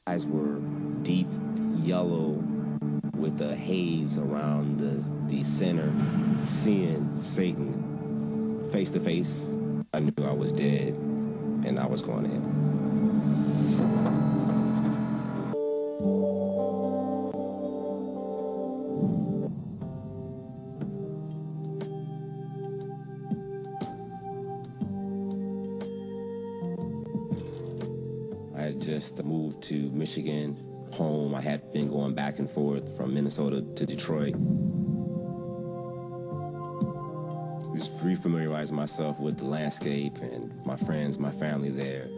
Eyes were deep yellow with a haze around the center. Seeing Satan face to face, I knew I was dead and I was going to hell. I had just moved to Michigan, home. I had been going back and forth from Minnesota to Detroit. Just refamiliarizing myself with the landscape and my friends, my family there.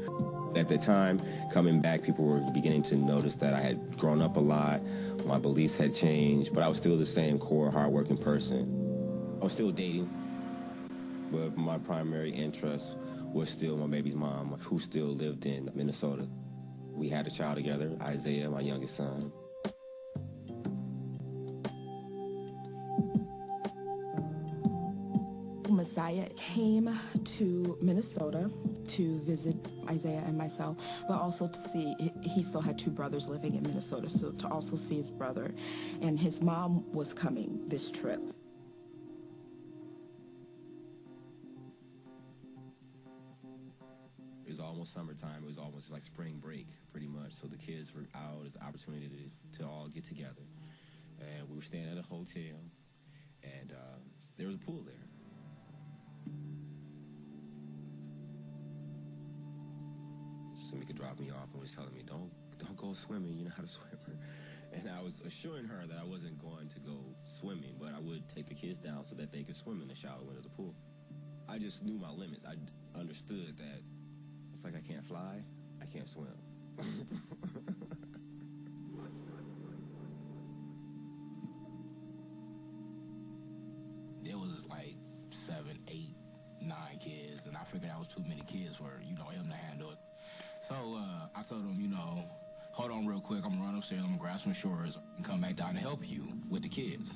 At the time, coming back, people were beginning to notice that I had grown up a lot. My beliefs had changed, but I was still the same core, hardworking person. I was still dating, but my primary interest was still my baby's mom, who still lived in Minnesota. We had a child together, Isaiah, my youngest son. Messiah came to Minnesota to visit Isaiah and myself, but also to see, he still had 2 brothers living in Minnesota, so to also see his brother. And his mom was coming this trip. It was almost summertime. It was almost like spring break, pretty much. So the kids were out as an opportunity to all get together. And we were staying at a hotel, and there was a pool there. Samika dropped me off and was telling me, don't go swimming, you're not a swimmer. And I was assuring her that I wasn't going to go swimming, but I would take the kids down so that they could swim in the shallow end of the pool. I just knew my limits. I understood that it's like I can't fly, I can't swim. There was like 7, 8, 9 kids, and I figured that was too many kids for, him to handle it. So I told him, hold on real quick, I'm gonna run upstairs, I'm gonna grab some shorts and come back down to help you with the kids.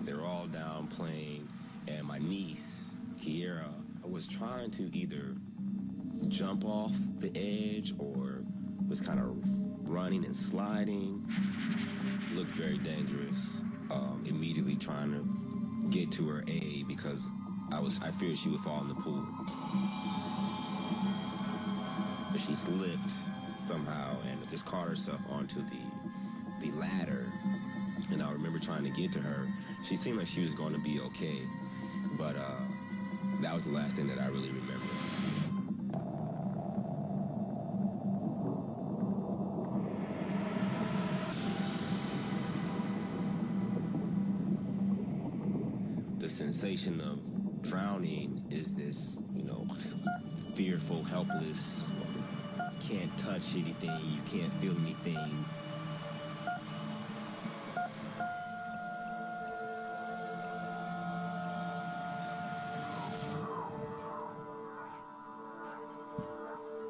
They were all down playing, and my niece, Kiera, was trying to either jump off the edge or was kind of running and sliding. Looked very dangerous. Immediately trying to get to her aid because I feared she would fall in the pool. But she slipped somehow and just caught herself onto the ladder. And I remember trying to get to her. She seemed like she was going to be okay, but that was the last thing that I really remember. The sensation of drowning is this, fearful, helpless, can't touch anything, you can't feel anything.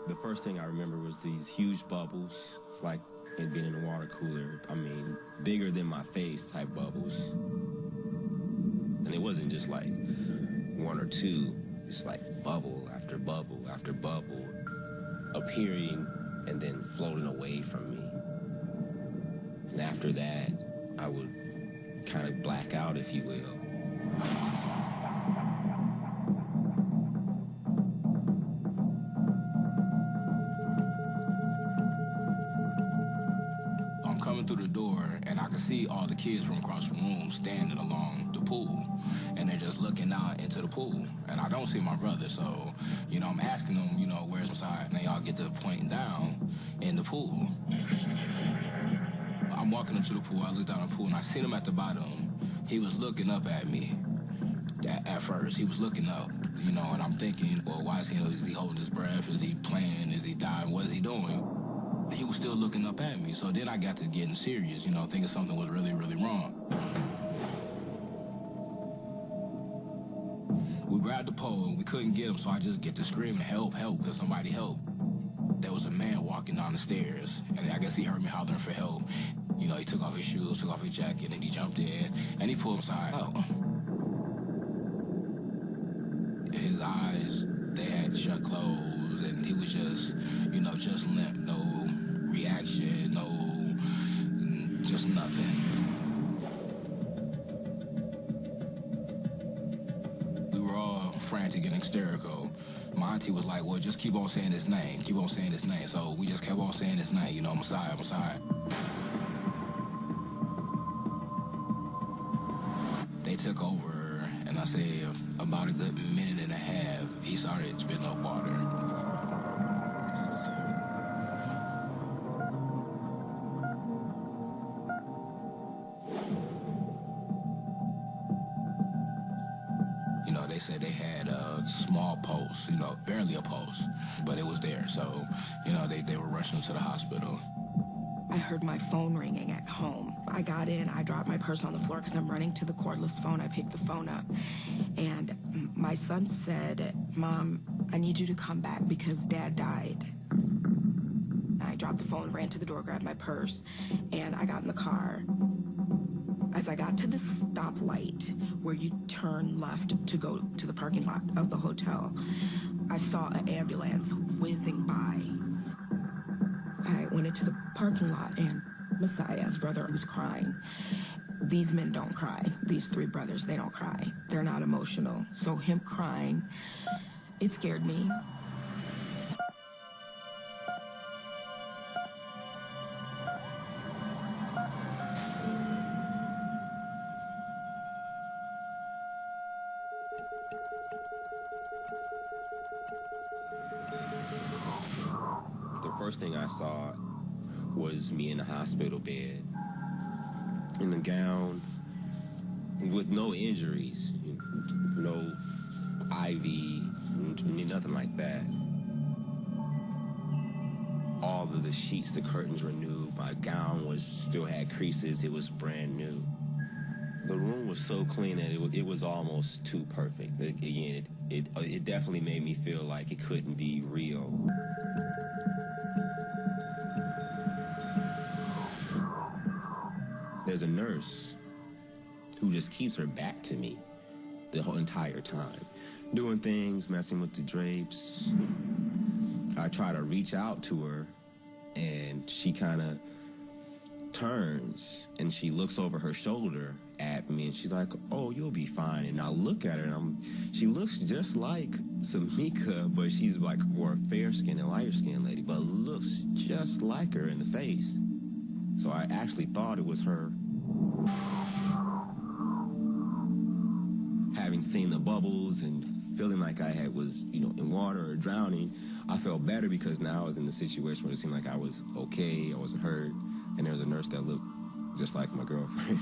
The first thing I remember was these huge bubbles. It's like it being in a water cooler. I mean, bigger than my face type bubbles. And it wasn't just like 1 or 2. It's like bubble after bubble after bubble, appearing and then floating away from me. And after that, I would kind of black out, if you will. I'm coming through the door, and I can see all the kids from across the room standing along the pool, and they're just looking out into the pool. And I don't see my brother, so, I'm asking them, where's inside? And they all get to pointing down in the pool. I'm walking up to the pool, I look down the pool, and I seen him at the bottom. He was looking up at me at first. He was looking up, and I'm thinking, well, why is he holding his breath? Is he playing? Is he dying? What is he doing? He was still looking up at me. So then I got to getting serious, thinking something was really, really wrong. We grabbed the pole, and we couldn't get him, so I just get to screaming, help, help, because somebody help. There was a man walking down the stairs, and I guess he heard me hollering for help. He took off his shoes, took off his jacket, and he jumped in, and he pulled himself out. His eyes, they had shut closed, and he was just, just limp, no reaction. nothing. We were all frantic and hysterical. My auntie was like, well, just keep on saying his name. Keep on saying his name. So we just kept on saying his name. You know, Messiah, Messiah. They took over, and I say about a good minute and a half, he started spitting up water. You know, they said they had a small pulse, you know, barely a pulse, but it was there. So, you know, they were rushing to the hospital. I heard my phone ringing at home. I got in, I dropped my purse on the floor because I'm running to the cordless phone. I picked the phone up, and my son said, Mom, I need you to come back because Dad died. I dropped the phone, ran to the door, grabbed my purse, and I got in the car. As I got to the stoplight where you turn left to go to the parking lot of the hotel, I saw an ambulance whizzing by. I went into the parking lot, and Messiah's brother was crying. These men don't cry. These three brothers, they don't cry. They're not emotional. So him crying, it scared me. The first thing I saw was me in the hospital bed, in a gown, with no injuries, no IV, nothing like that. All of the sheets, the curtains were new. My gown still had creases. It was brand new. The room was so clean that it was almost too perfect. Again, it definitely made me feel like it couldn't be real. There's a nurse who just keeps her back to me the whole entire time, doing things, messing with the drapes. I try to reach out to her, and she kind of turns, and she looks over her shoulder at me, and she's like, oh, you'll be fine. And I look at her, and she looks just like Samika, but she's like more fair-skinned and lighter-skinned lady, but looks just like her in the face. So I actually thought it was her. Having seen the bubbles and feeling like I was, in water or drowning, I felt better because now I was in the situation where it seemed like I was okay, I wasn't hurt, and there was a nurse that looked just like my girlfriend.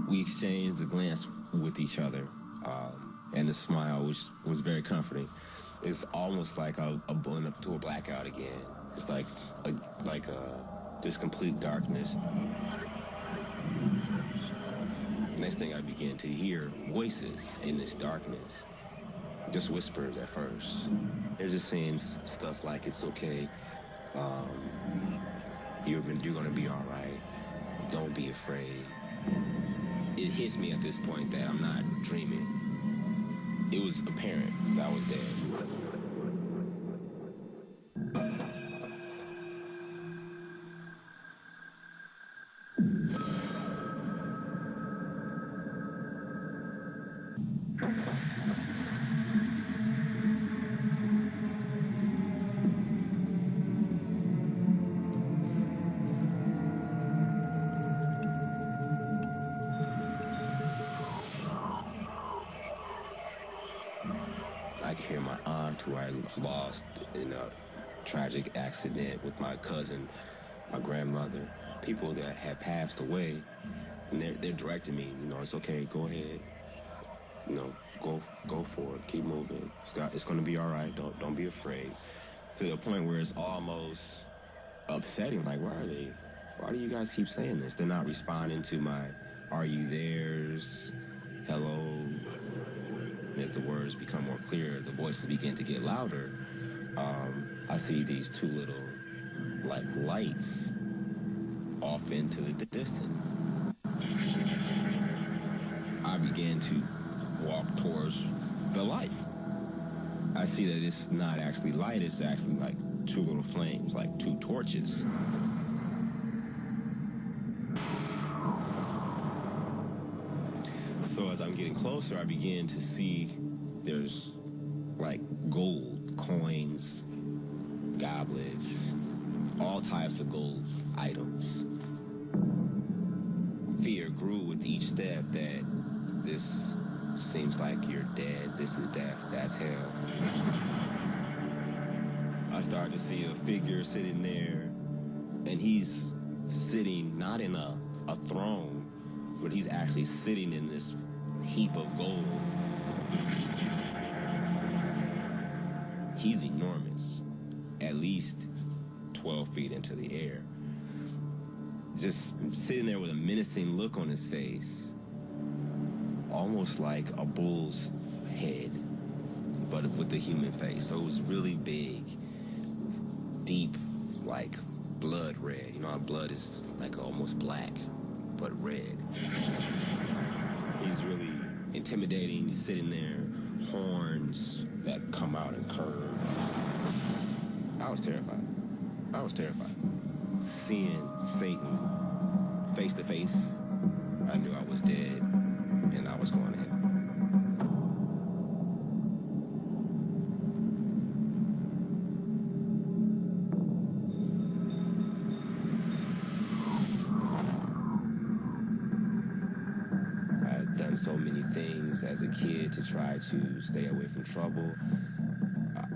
We exchanged a glance with each other, and the smile, which was very comforting. It's almost like I'm going up to a blackout again. It's like this complete darkness. Next thing I began to hear voices in this darkness, just whispers at first. They're just saying stuff like, it's okay, you're going to be all right, don't be afraid. It hits me at this point that I'm not dreaming. It was apparent that I was dead. I could hear my aunt, who I lost in a tragic accident with my cousin, my grandmother, people that had passed away, and they're directing me, it's okay, go ahead, go for it, keep moving, it's going to be all right, don't be afraid, to the point where it's almost upsetting, like, where are they? Why do you guys keep saying this? They're not responding to my, are you theirs, hello. As the words become more clear, the voices begin to get louder. I see these two little, lights off into the distance. I began to walk towards the light. I see that it's not actually light, it's actually like two little flames, like two torches. So as I'm getting closer, I begin to see there's like gold coins, goblets, all types of gold items. Fear grew with each step that this seems like you're dead, this is death, that's hell. I started to see a figure sitting there, and he's sitting not in a throne, but he's actually sitting in this heap of gold. He's enormous, at least 12 feet into the air. Just sitting there with a menacing look on his face, almost like a bull's head, but with a human face. So it was really big, deep, like blood red. You know how blood is like almost black, but red. He's really intimidating. He's sitting there, horns that come out and curve. I was terrified. Seeing Satan face to face, I knew I was dead and I was going to hell. So many things as a kid to try to stay away from trouble.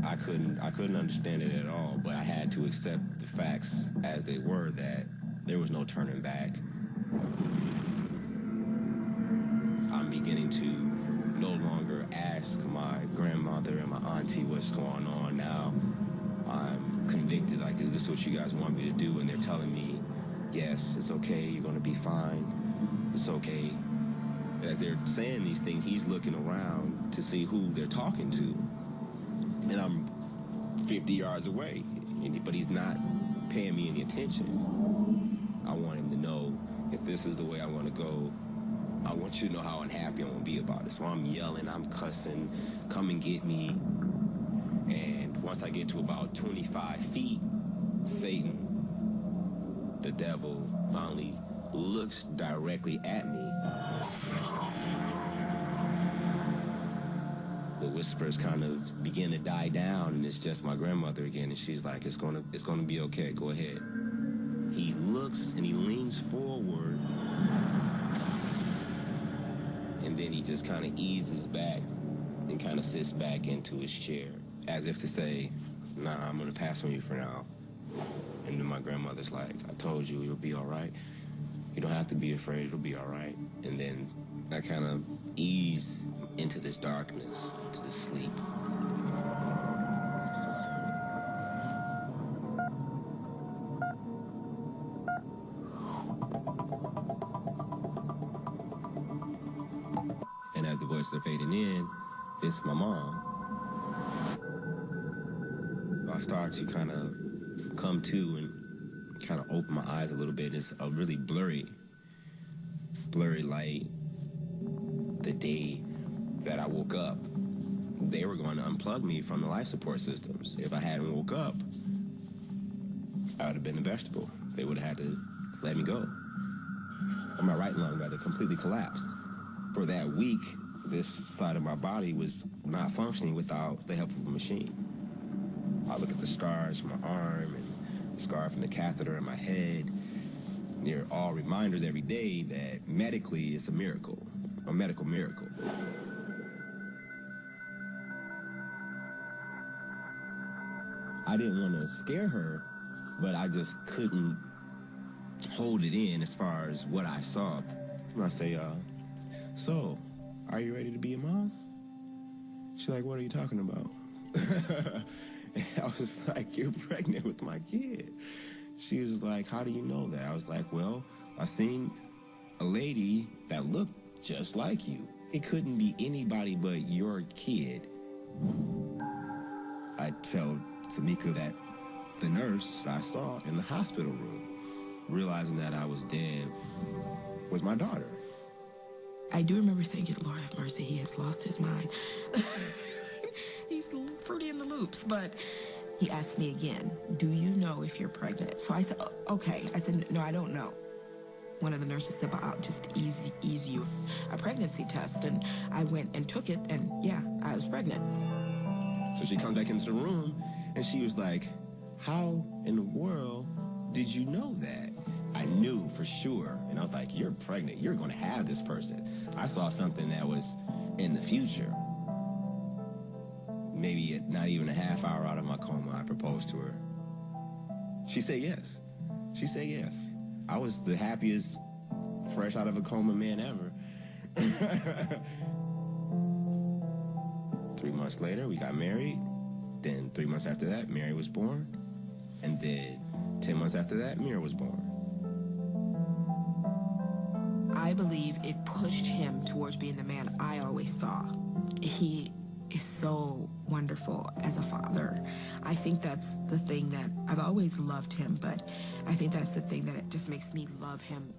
I couldn't understand it at all, but I had to accept the facts as they were, that there was no turning back. I'm beginning to no longer ask my grandmother and my auntie what's going on now. I'm convicted, like, is this what you guys want me to do? And they're telling me, yes, it's okay, you're gonna be fine, it's okay. As they're saying these things, he's looking around to see who they're talking to. And I'm 50 yards away, but he's not paying me any attention. I want him to know, if this is the way I want to go, I want you to know how unhappy I'm going to be about it. So I'm yelling, I'm cussing, come and get me. And once I get to about 25 feet, Satan, the devil, finally looks directly at me. The whispers kind of begin to die down, and it's just my grandmother again, and she's like, it's gonna be okay, go ahead. He looks and he leans forward, and then he just kind of eases back and kind of sits back into his chair, as if to say, nah, I'm gonna pass on you for now. And then my grandmother's like, I told you it'll be all right. You don't have to be afraid, it'll be all right. And then I kind of ease into this darkness, into this sleep. And as the voices are fading in, it's my mom. I start to kind of come to and kind of open my eyes a little bit. It's a really blurry light. The day that I woke up, they were going to unplug me from the life support systems. If I hadn't woke up, I would have been a vegetable. They would have had to let me go. And my right lung, rather, completely collapsed. For that week, this side of my body was not functioning without the help of a machine. I look at the scars from my arm and the scar from the catheter in my head. They're all reminders every day that medically it's a miracle, a medical miracle. I didn't want to scare her, but I just couldn't hold it in as far as what I saw. And I say, so, are you ready to be a mom? She's like, what are you talking about? I was like, you're pregnant with my kid. She was like, how do you know that? I was like, well, I seen a lady that looked just like you. It couldn't be anybody but your kid. I tell Tamika that the nurse I saw in the hospital room, realizing that I was dead, was my daughter. I do remember thinking, Lord have mercy, he has lost his mind. He's fruity in the loops, but he asked me again, do you know if you're pregnant? So I said, okay. I said, no, I don't know. one of the nurses said, well, I'll just ease you a pregnancy test. And I went and took it, and yeah, I was pregnant. So she comes back into the room, and she was like, how in the world did you know that? I knew for sure. And I was like, you're pregnant. You're going to have this person. I saw something that was in the future. Maybe not even a half hour out of my coma, I proposed to her. She said yes. She said yes. I was the happiest, fresh out of a coma man ever. 3 months later, we got married. Then 3 months after that, Mary was born. And then 10 months after that, Mira was born. I believe it pushed him towards being the man I always saw. He is so wonderful as a father. I think that's the thing that I've always loved him, but I think that's the thing that it just makes me love him